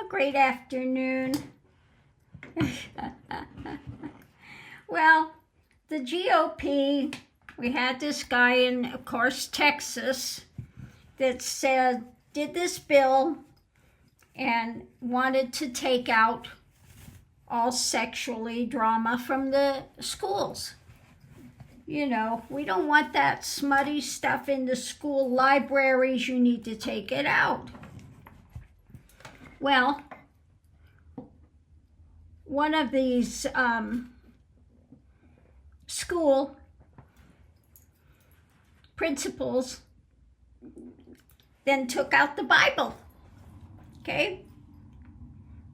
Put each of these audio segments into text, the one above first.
Great afternoon. Well, the GOP, we had this guy in, of course, Texas that said, did this bill and wanted to take out all sexually drama from the schools. You know, we don't want that smutty stuff in the school libraries. You need to take it out. Well, one of these school principals then took out the Bible, okay?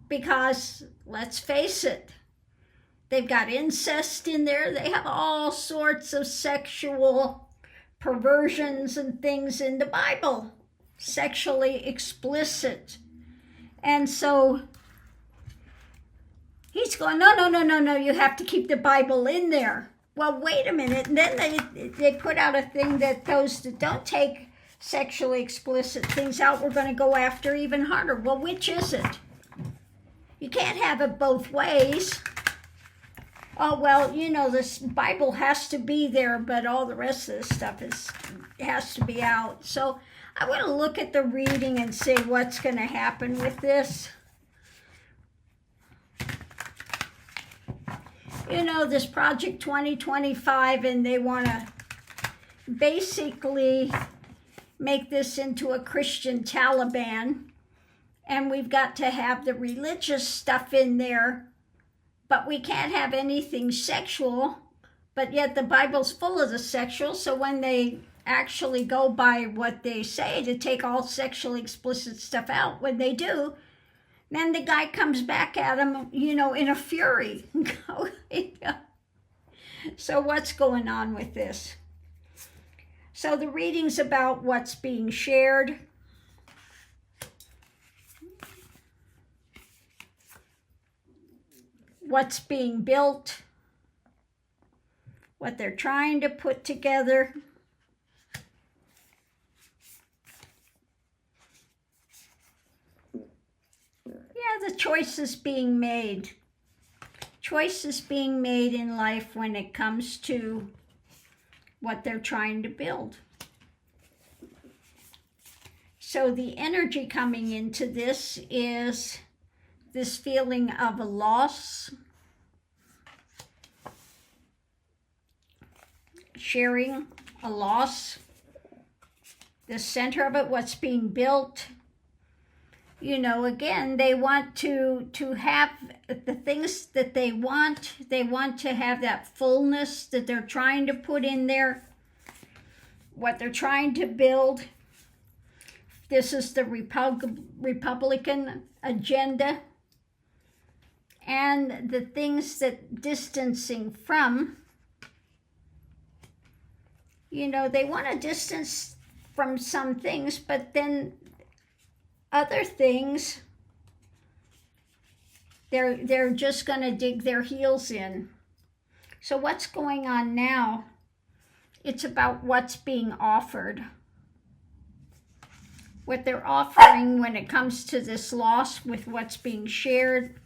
Because, let's face it, they've got incest in there. They have all sorts of sexual perversions and things in the Bible, sexually explicit. And so he's going, no, you have to keep the Bible in there. Well, wait a minute. And then they put out a thing that those that don't take sexually explicit things out, we're going to go after even harder. Well, which is it? You can't have it both ways. Oh, well, you know, this Bible has to be there, but all the rest of this stuff has to be out. So I want to look at the reading and see what's going to happen with this. You know, this Project 2025, and they want to basically make this into a Christian Taliban. And we've got to have the religious stuff in there, but we can't have anything sexual. But yet the Bible's full of the sexual, so when they actually go by what they say to take all sexually explicit stuff out, when they do, then the guy comes back at him, you know, in a fury. So what's going on with this? So the reading's about what's being shared. What's being built. What they're trying to put together. Yeah, the choices being made. Choices being made in life when it comes to what they're trying to build. So the energy coming into this is this feeling of a loss, sharing a loss, the center of it, what's being built. You know, again, they want to have the things that they want to have that fullness that they're trying to put in there, what they're trying to build. This is the Republican agenda. And the things that distancing from, you know, they want to distance from some things, but then other things, they're just going to dig their heels in. So what's going on now? It's about what's being offered. What they're offering when it comes to this loss with what's being shared.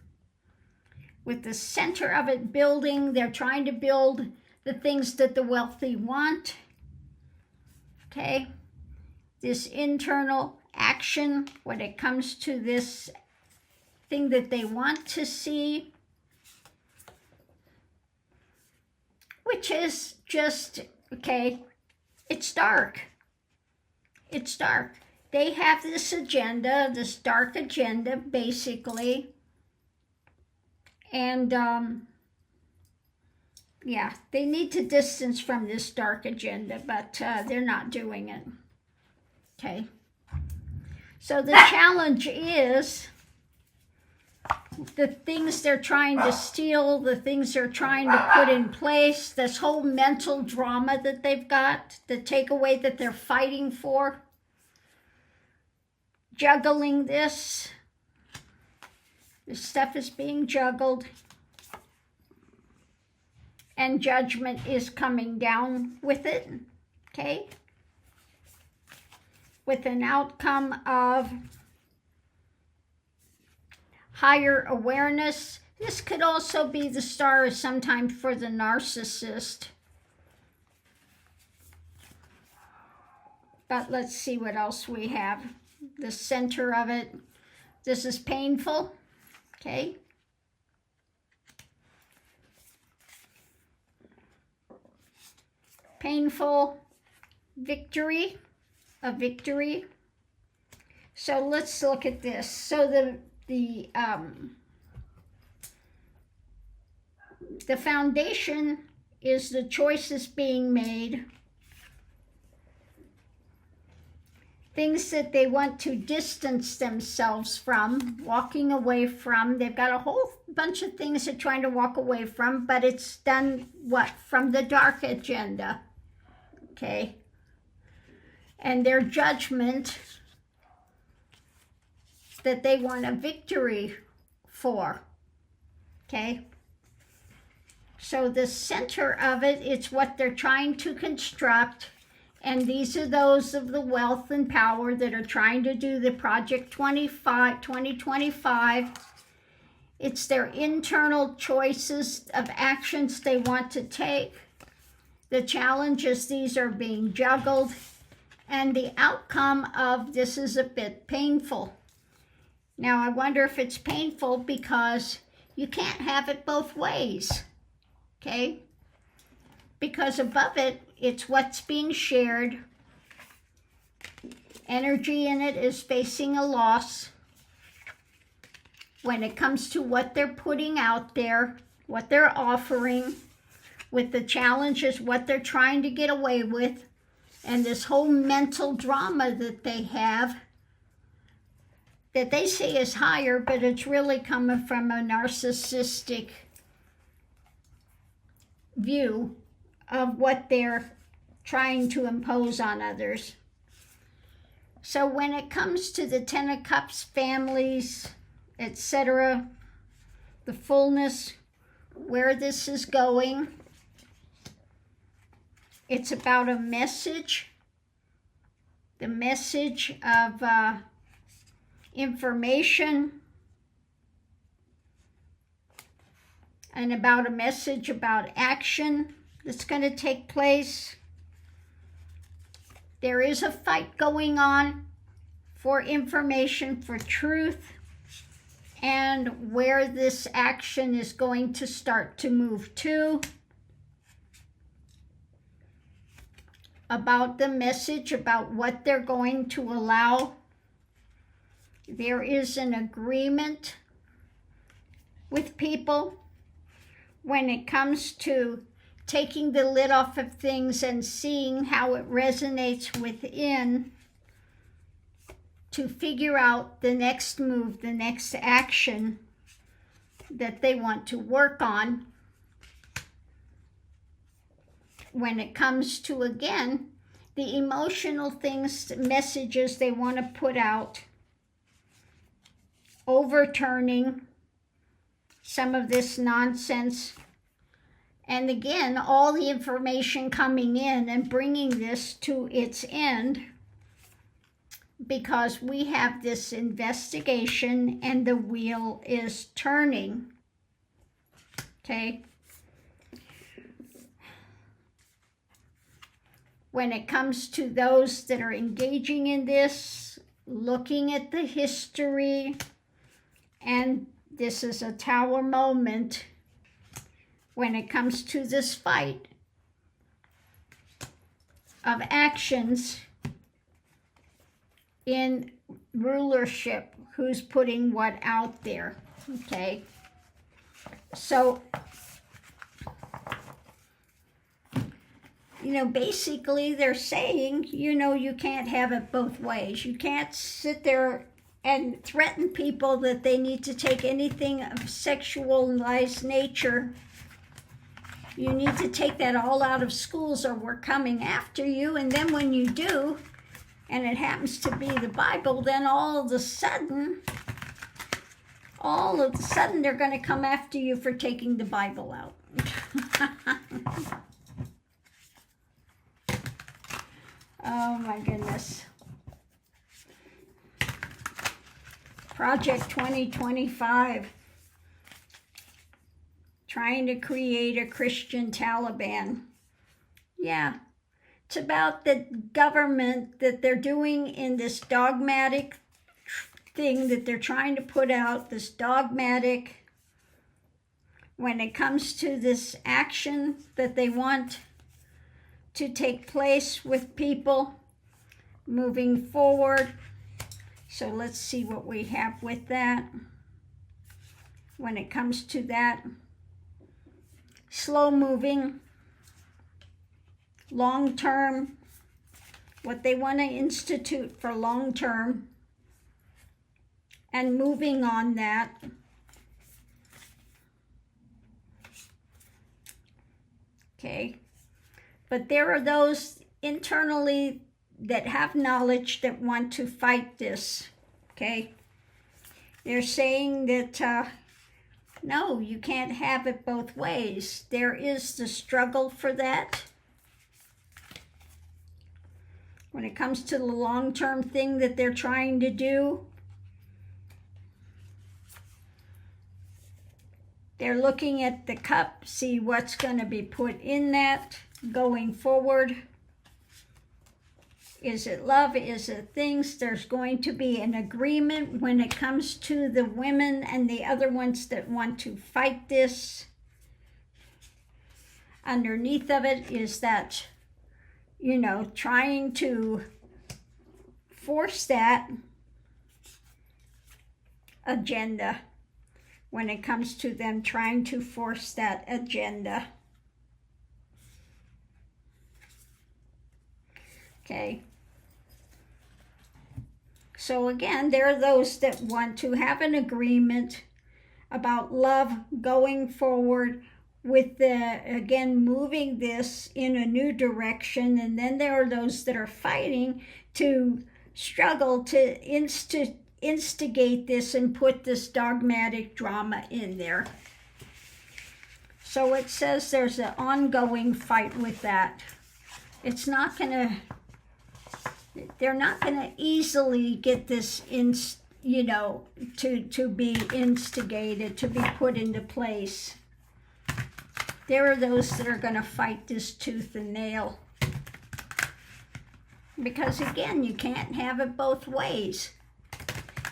With the center of it building, they're trying to build the things that the wealthy want. Okay? This internal action when it comes to this thing that they want to see, which is just, okay, it's dark. It's dark. They have this agenda, this dark agenda, basically. And, yeah, they need to distance from this dark agenda, but they're not doing it. Okay. So the challenge is the things they're trying to steal, the things they're trying to put in place, this whole mental drama that they've got, the takeaway that they're fighting for, juggling this. This stuff is being juggled. And judgment is coming down with it, okay? With an outcome of higher awareness. This could also be the star sometimes for the narcissist. But let's see what else we have. The center of it. This is painful. Okay. Painful. Victory. A victory. So let's look at this. So the foundation is the choices being made. Things that they want to distance themselves from, walking away from. They've got a whole bunch of things they're trying to walk away from, but it's done, what? From the dark agenda. Okay? And their judgment that they want a victory for. Okay? So the center of it, it's what they're trying to construct. And these are those of the wealth and power that are trying to do the Project 2025. It's their internal choices of actions they want to take. The challenges, these are being juggled. And the outcome of this is a bit painful. Now, I wonder if it's painful because you can't have it both ways. Okay? Because above it, it's what's being shared. Energy in it is facing a loss. When it comes to what they're putting out there, what they're offering, with the challenges, what they're trying to get away with, and this whole mental drama that they have, that they say is higher, but it's really coming from a narcissistic view of what they're trying to impose on others. So when it comes to the Ten of Cups, families, etc., the fullness, where this is going, it's about a message, the message of information, and about a message about action that's going to take place. There is a fight going on for information, for truth, and where this action is going to start to move to. About the message, about what they're going to allow. There is an agreement with people when it comes to taking the lid off of things and seeing how it resonates within to figure out the next move, the next action that they want to work on. When it comes to, again, the emotional things, messages they want to put out, overturning some of this nonsense. And again, all the information coming in and bringing this to its end, because we have this investigation and the wheel is turning. Okay? When it comes to those that are engaging in this, looking at the history, and this is a Tower moment when it comes to this fight of actions in rulership, who's putting what out there, okay? So, you know, basically they're saying, you know, you can't have it both ways. You can't sit there and threaten people that they need to take anything of sexualized nature. You need to take that all out of schools or we're coming after you. And then when you do, and it happens to be the Bible, then all of a sudden they're going to come after you for taking the Bible out. Oh my goodness. Project 2025. Trying to create a Christian Taliban. Yeah. It's about the government that they're doing in this dogmatic thing that they're trying to put out, this dogmatic, when it comes to this action that they want to take place with people moving forward. So let's see what we have with that. When it comes to that, slow moving, long term, what they want to institute for long term, and moving on that. Okay, but there are those internally that have knowledge that want to fight this. Okay, they're saying that no, you can't have it both ways. There is the struggle for that. When it comes to the long-term thing that they're trying to do, they're looking at the cup, see what's going to be put in that going forward. Is it love? Is it things? There's going to be an agreement when it comes to the women and the other ones that want to fight this. Underneath of it is that, you know, trying to force that agenda. When it comes to them trying to force that agenda. Okay. So again, there are those that want to have an agreement about love going forward with the, again, moving this in a new direction. And then there are those that are fighting to struggle to instigate this and put this dogmatic drama in there. So it says there's an ongoing fight with that. It's not going to, they're not going to easily get this you know, to be instigated, to be put into place. There are those that are going to fight this tooth and nail. Because again, you can't have it both ways.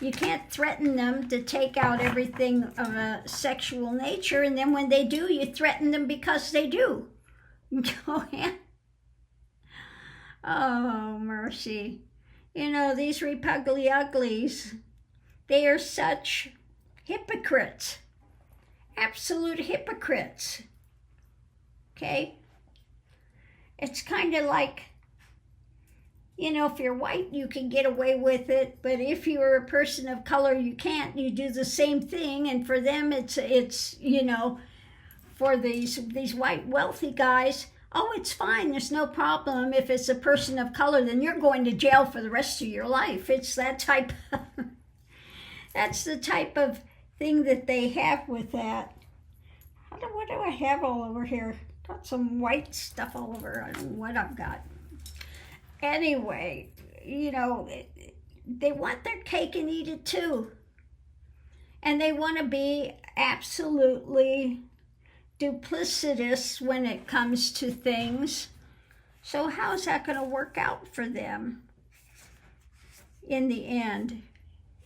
You can't threaten them to take out everything of a sexual nature, and then when they do, you threaten them because they do. Oh, mercy. You know, these repugly uglies, they are such hypocrites. Absolute hypocrites. Okay? It's kind of like, you know, if you're white, you can get away with it, but if you're a person of color, you can't. You do the same thing, and for them, it's you know, for these white wealthy guys, oh, it's fine. There's no problem. If it's a person of color, then you're going to jail for the rest of your life. It's that type. That's the type of thing that they have with that. What do I have all over here? Got some white stuff all over. I don't know what I've got. Anyway, you know, they want their cake and eat it too. And they want to be absolutely duplicitous when it comes to things. So how's that going to work out for them in the end?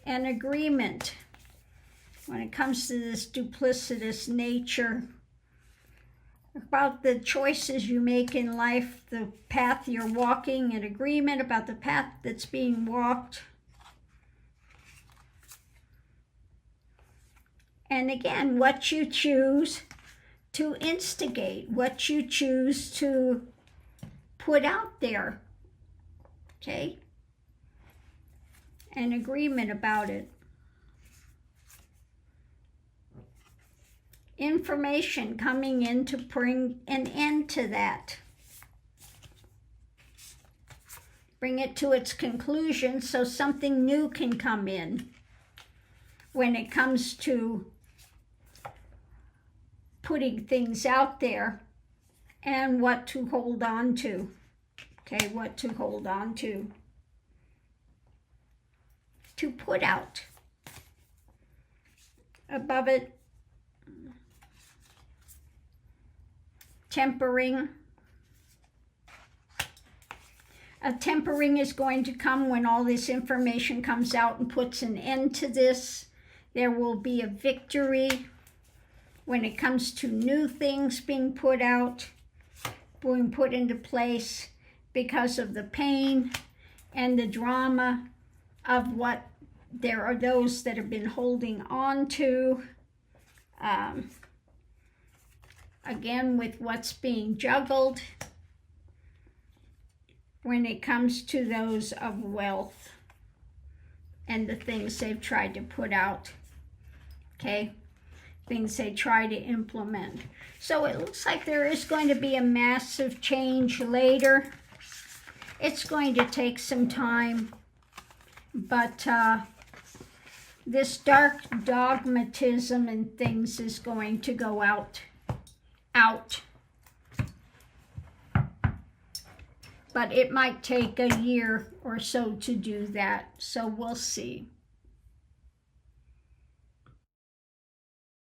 An agreement when it comes to this duplicitous nature. About the choices you make in life, the path you're walking, an agreement about the path that's being walked. And again, what you choose to instigate, what you choose to put out there. Okay? An agreement about it. Information coming in to bring an end to that. Bring it to its conclusion so something new can come in when it comes to putting things out there and what to hold on to. Okay, what to hold on to. To put out above it. Tempering. A tempering is going to come when all this information comes out and puts an end to this. There will be a victory when it comes to new things being put out, being put into place because of the pain and the drama of what there are those that have been holding on to. Again, with what's being juggled when it comes to those of wealth and the things they've tried to put out, okay? Things they try to implement. So it looks like there is going to be a massive change later. It's going to take some time, but this dark dogmatism and things is going to go out. But it might take a year or so to do that, so we'll see.